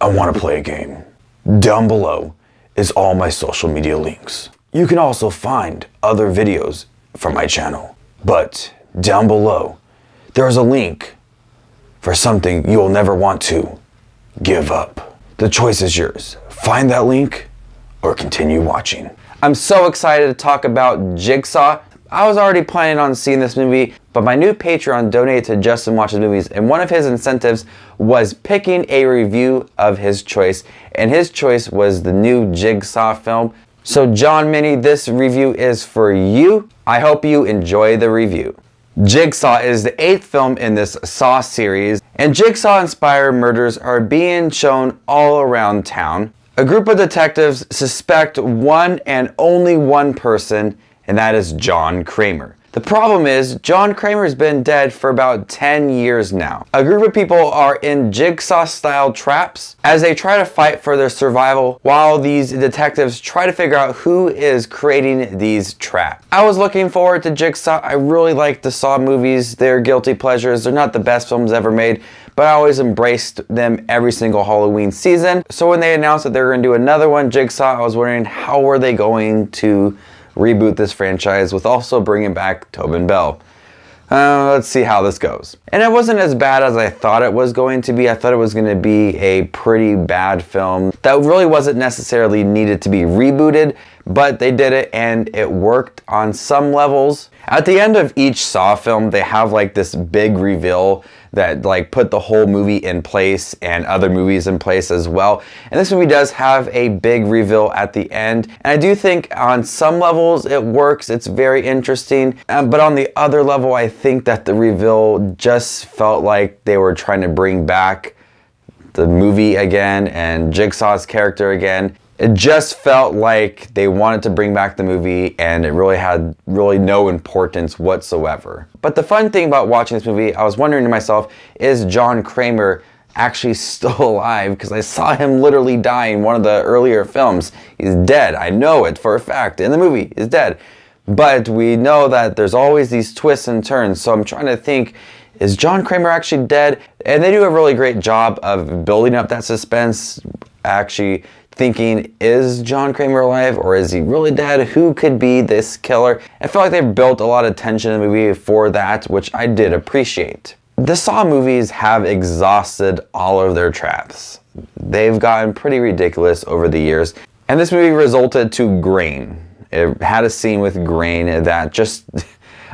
I want to play a game. Down below is all my social media links. You can also find other videos from my channel. But down below, there's a link for something you'll never want to give up. The choice is yours. Find that link or continue watching. I'm so excited to talk about Jigsaw. I was already planning on seeing this movie, but my new Patreon donated to Justin Watches Movies, and one of his incentives was picking a review of his choice, and his choice was the new Jigsaw film. So John Minnie, this review is for you. I hope you enjoy the review. Jigsaw is the 8th film in this Saw series, and Jigsaw-inspired murders are being shown all around town. A group of detectives suspect one and only one person, and that is John Kramer. The problem is, John Kramer's been dead for about 10 years now. A group of people are in Jigsaw-style traps as they try to fight for their survival while these detectives try to figure out who is creating these traps. I was looking forward to Jigsaw. I really like the Saw movies. They're guilty pleasures. They're not the best films ever made, but I always embraced them every single Halloween season. So when they announced that they were going to do another one, Jigsaw, I was wondering how were they going to reboot this franchise with also bringing back Tobin Bell. Let's see how this goes. And it wasn't as bad as I thought it was going to be. I thought it was going to be a pretty bad film that really wasn't necessarily needed to be rebooted, but they did it and it worked on some levels. At the end of each Saw film, they have like this big reveal that like put the whole movie in place and other movies in place as well. And this movie does have a big reveal at the end. And I do think on some levels it works. It's very interesting. But on the other level, I think that the reveal just felt like they were trying to bring back the movie again and Jigsaw's character again. It just felt like they wanted to bring back the movie and it really had no importance whatsoever. But the fun thing about watching this movie, I was wondering to myself, is John Kramer actually still alive? Because I saw him literally die in one of the earlier films. He's dead. I know it for a fact. In the movie, he's dead. But we know that there's always these twists and turns. So I'm trying to think, is John Kramer actually dead? And they do a really great job of building up that suspense, actually thinking, is John Kramer alive or is he really dead? Who could be this killer? I feel like they built a lot of tension in the movie for that, which I did appreciate. The Saw movies have exhausted all of their traps. They've gotten pretty ridiculous over the years, and this movie resulted to grain. It had a scene with grain that just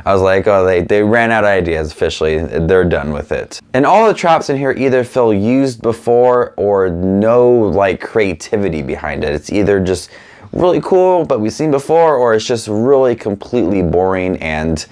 I was like, oh, they ran out of ideas officially. They're done with it. And all the traps in here either feel used before or no like creativity behind it. It's either just really cool, but we've seen before, or it's just really completely boring and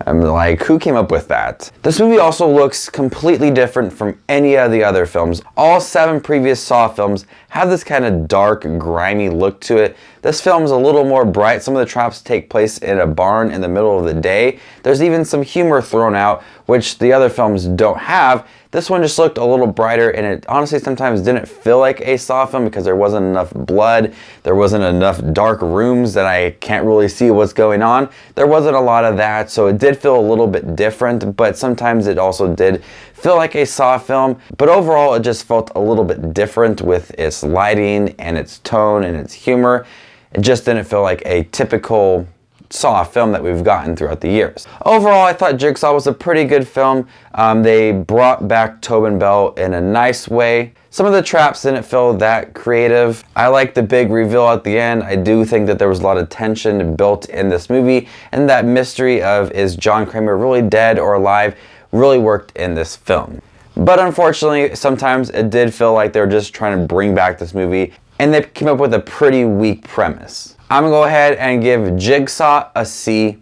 I'm like, who came up with that? This movie also looks completely different from any of the other films. All 7 previous Saw films have this kind of dark, grimy look to it. This film's a little more bright. Some of the traps take place in a barn in the middle of the day. There's even some humor thrown out, which the other films don't have. This one just looked a little brighter, and it honestly sometimes didn't feel like a Saw film because there wasn't enough blood. There wasn't enough dark rooms that I can't really see what's going on. There wasn't a lot of that, so it did feel a little bit different, but sometimes it also did feel like a Saw film. But overall, it just felt a little bit different with its lighting and its tone and its humor. It just didn't feel like a typical Saw film that we've gotten throughout the years. Overall, I thought Jigsaw was a pretty good film. They brought back Tobin Bell in a nice way. Some of the traps didn't feel that creative. I like the big reveal at the end. I do think that there was a lot of tension built in this movie, and that mystery of is John Kramer really dead or alive really worked in this film. But unfortunately, sometimes it did feel like they were just trying to bring back this movie, and they came up with a pretty weak premise. I'm gonna go ahead and give Jigsaw a C+.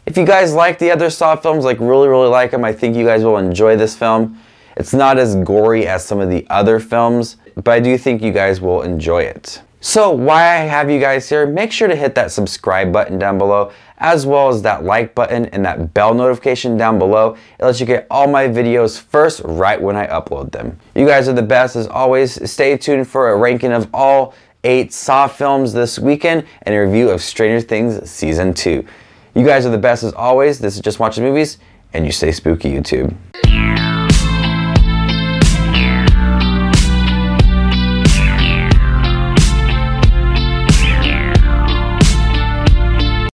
If you guys like the other Saw films, like really like them, I think you guys will enjoy this film. It's not as gory as some of the other films, but I do think you guys will enjoy it. So while I have you guys here, make sure to hit that subscribe button down below, as well as that like button and that bell notification down below. It lets you get all my videos first right when I upload them. You guys are the best as always. Stay tuned for a ranking of all 8 Saw films this weekend and a review of Stranger Things Season 2. You guys are the best as always. This is Just Watching Movies, and you stay spooky, YouTube.